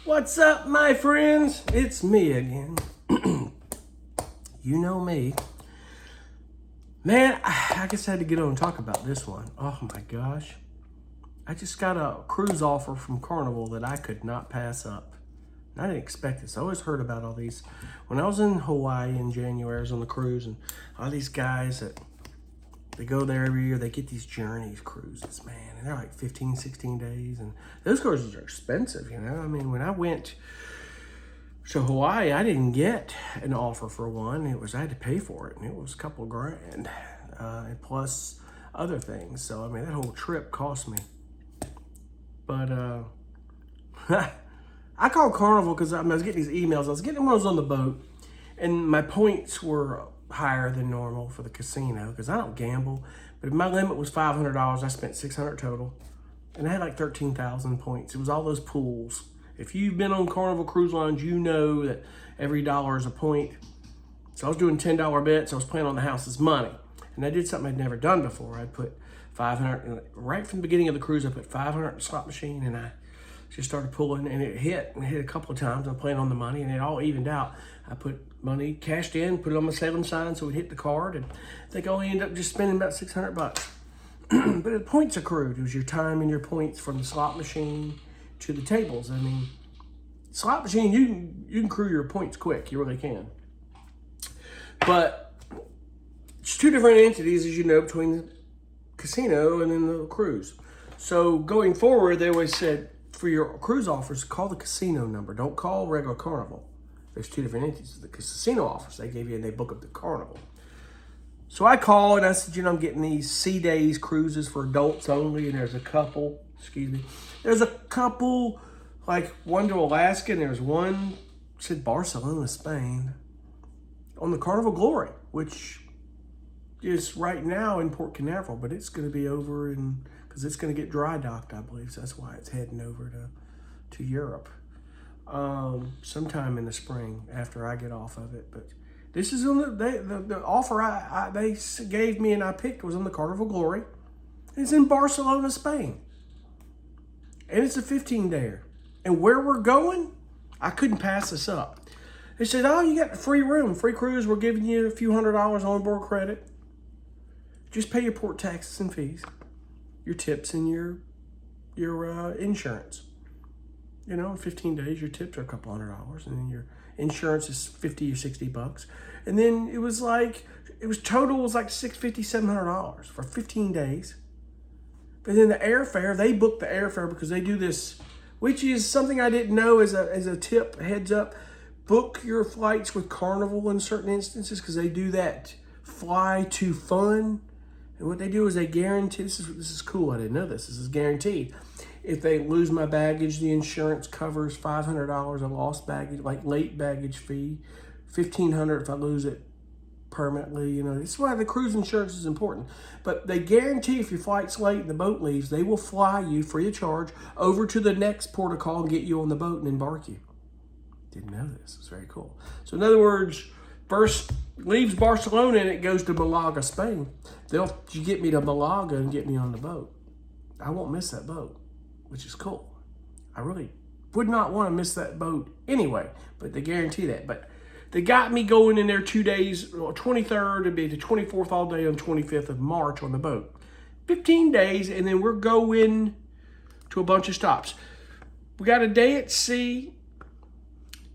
What's up, my friends? It's me again. You know me. Man, I guess I had to get on and talk about this one. Oh my gosh. I just got a cruise offer from Carnival that I could not pass up. I didn't expect this. I always heard about all these. When I was in Hawaii in January, I was on the cruise, and all these guys that they go there every year, they get these Journeys cruises, man. And they're like 15, 16 days. And those cruises are expensive, you know? I mean, when I went to Hawaii, I didn't get an offer for one. I had to pay for it, and it was a couple grand, and plus other things. So, I mean, that whole trip cost me. But I called Carnival because I was getting these emails. I was getting them when I was on the boat, and my points were higher than normal for the casino because I don't gamble. But if my limit was $500, I spent $600 total, and I had like 13,000 points. It was all those pools. If you've been on Carnival Cruise Lines, you know that every dollar is a point. So I was doing $10 bets. I was playing on the house's money, and I did something I'd never done before. I put 500 right from the beginning of the cruise. I put 500 in the slot machine, and I just started pulling, and it hit. And it hit a couple of times. I'm playing on the money, and it all evened out. I put money cashed in, put it on my sailing sign, so it hit the card, and I think I only ended up just spending about $600. But the points accrued. It was your time and your points from the slot machine to the tables. I mean, slot machine, you can accrue your points quick. You really can. But it's two different entities, as you know, between the casino and then the cruise. So going forward, they always said, for your cruise offers, call the casino number. Don't call regular Carnival. There's two different entities. The casino offers they gave you, and they book up the Carnival. So I called, and I said, I'm getting these Sea Days cruises for adults only, and there's a couple, like one to Alaska, and there's one, said Barcelona, Spain, on the Carnival Glory, which is right now in Port Canaveral, but it's going to be over because it's going to get dry docked, I believe. So that's why it's heading over to Europe sometime in the spring after I get off of it. But this is on the offer they gave me and I picked was on the Carnival Glory. It's in Barcelona, Spain, and it's a 15-dayer. And where we're going, I couldn't pass this up. They said, "Oh, you got a free room, free cruise. We're giving you a few $100 on board credit. Just pay your port taxes and fees, your tips, and your insurance. You know, in 15 days, your tips are a couple $100, and then your insurance is $50 or $60. And then it was like $650, $700 for 15 days. But then the airfare, they booked the airfare because they do this, which is something I didn't know as a tip, heads up. Book your flights with Carnival in certain instances because they do that fly to fun. And what they do is they guarantee, this is cool, I didn't know this is guaranteed. If they lose my baggage, the insurance covers $500 of lost baggage, like late baggage fee, $1,500 if I lose it permanently. You know, this is why the cruise insurance is important. But they guarantee if your flight's late and the boat leaves, they will fly you free of charge over to the next port of call and get you on the boat and embark you. Didn't know this. It's very cool. So in other words, first leaves Barcelona and it goes to Malaga, Spain. They'll get me to Malaga and get me on the boat. I won't miss that boat, which is cool. I really would not want to miss that boat anyway, but they guarantee that. But they got me going in there 2 days, 23rd to be the 24th all day on 25th of March on the boat. 15 days, and then we're going to a bunch of stops. We got a day at sea,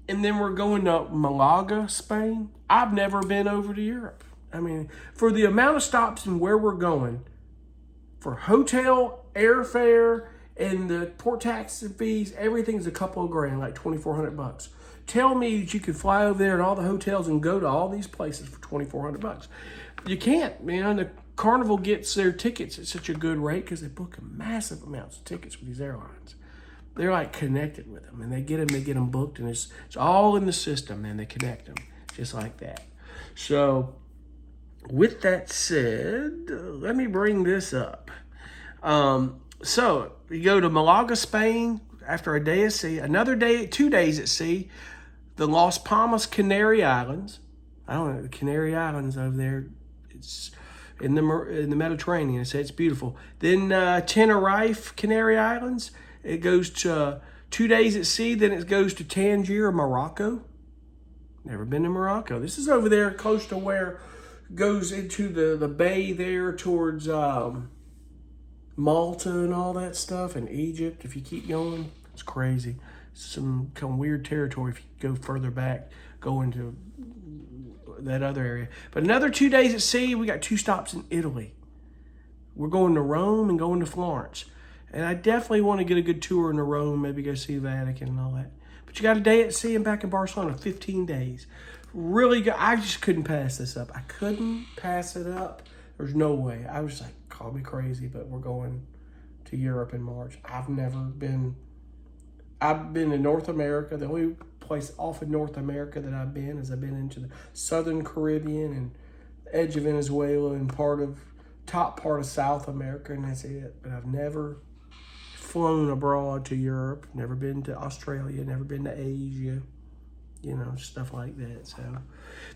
and then we're going to Malaga, Spain. I've never been over to Europe. I mean, for the amount of stops and where we're going, for hotel, airfare, and the port taxes and fees, everything's a couple of grand, like $2,400. Tell me that you could fly over there and all the hotels and go to all these places for $2,400. You can't, man. The Carnival gets their tickets at such a good rate because they book massive amounts of tickets with these airlines. They're like connected with them, and they get them booked, and it's all in the system, and they connect them just like that. So with that said, let me bring this up. So you go to Malaga, Spain after a day at sea, another day, 2 days at sea, the Las Palmas Canary Islands. I don't know, the Canary Islands over there. It's in the Mediterranean. It's beautiful. Then Tenerife, Canary Islands. It goes to 2 days at sea, then it goes to Tangier or Morocco. Never been to Morocco. This is over there close to where it goes into the bay there towards Malta and all that stuff, and Egypt. If you keep going, it's crazy. Some weird territory if you go further back, go into that other area. But another 2 days at sea, we got 2 stops in Italy. We're going to Rome and going to Florence. And I definitely want to get a good tour into Rome, maybe go see the Vatican and all that. But you got a day at sea and back in Barcelona, 15 days. Really good. I just couldn't pass this up. I couldn't pass it up. There's no way. I was like, call me crazy, but we're going to Europe in March. I've been in North America. The only place off of North America that I've been is I've been into the Southern Caribbean and edge of Venezuela and top part of South America, and that's it. But I've never flown abroad to Europe, never been to Australia, never been to Asia, stuff like that. So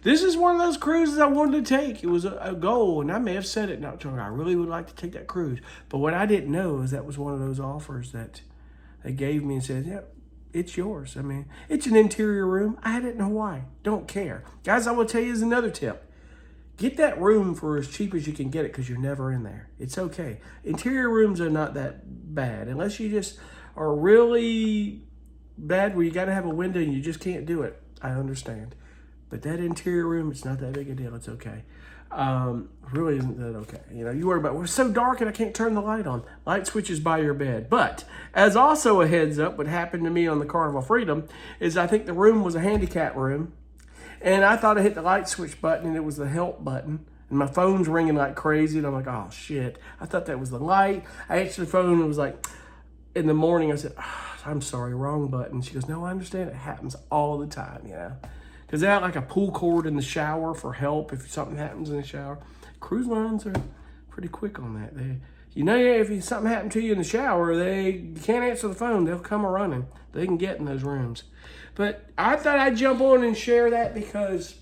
this is one of those cruises I wanted to take. It was a goal, and I may have said it not too long. I really would like to take that cruise. But what I didn't know is that was one of those offers that they gave me and said, yeah, it's yours. I mean, it's an interior room. I had it in Hawaii. Don't care. Guys, I will tell you is another tip. Get that room for as cheap as you can get it because you're never in there. It's okay. Interior rooms are not that bad unless you just are really bad where you got to have a window and you just can't do it. I understand. But that interior room, it's not that big a deal. It's okay. Really isn't that okay. You worry about, it's so dark and I can't turn the light on. Light switches by your bed. But as also a heads up, what happened to me on the Carnival Freedom is I think the room was a handicap room. And I thought I hit the light switch button and it was the help button. And my phone's ringing like crazy. And I'm like, oh, shit. I thought that was the light. I answered the phone and it was like, in the morning, I said, I'm sorry, wrong button. She goes, no, I understand. It happens all the time, Because they have like a pull cord in the shower for help if something happens in the shower. Cruise lines are pretty quick on that. If something happened to you in the shower, you can't answer the phone. They'll come running. They can get in those rooms. But I thought I'd jump on and share that because,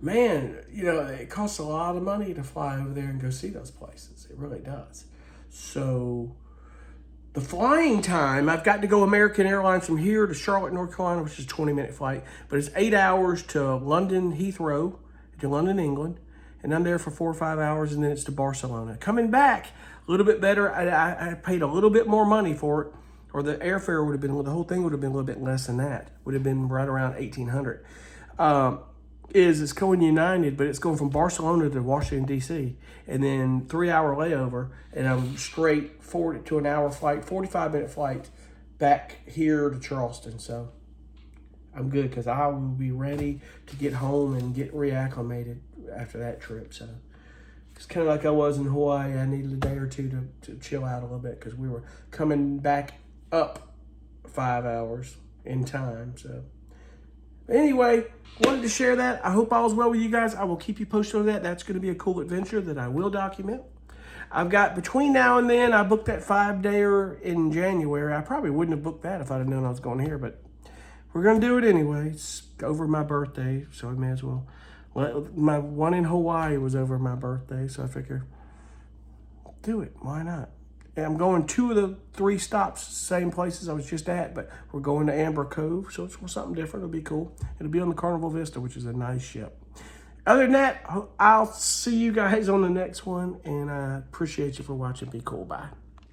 man, it costs a lot of money to fly over there and go see those places. It really does. So the flying time, I've got to go American Airlines from here to Charlotte, North Carolina, which is a 20-minute flight. But it's 8 hours to London Heathrow, to London, England. And I'm there for 4 or 5 hours, and then it's to Barcelona. Coming back, a little bit better. I paid a little bit more money for it. Or the airfare would have been, the whole thing would have been a little bit less than that. Would have been right around $1,800. It's going United, but it's going from Barcelona to Washington, D.C. And then 3-hour layover, and I'm straight 40 to an hour flight, 45-minute flight back here to Charleston. So I'm good because I will be ready to get home and get reacclimated after that trip. So it's kind of like I was in Hawaii. I needed a day or two to chill out a little bit because we were coming back up 5 hours in time. So anyway, wanted to share that. I hope all is well with you guys. I will keep you posted on that. That's going to be a cool adventure that I will document. I've got, between now and then, I booked that 5-dayer in January. I probably wouldn't have booked that if I'd have known I was going here, but we're going to do it anyway. It's over my birthday, so I may as well. My one in Hawaii was over my birthday, so I figure, do it. Why not? And I'm going 2 of the 3 stops, same places I was just at, but we're going to Amber Cove, so it's something different. It'll be cool. It'll be on the Carnival Vista, which is a nice ship. Other than that, I'll see you guys on the next one, and I appreciate you for watching. Be cool. Bye.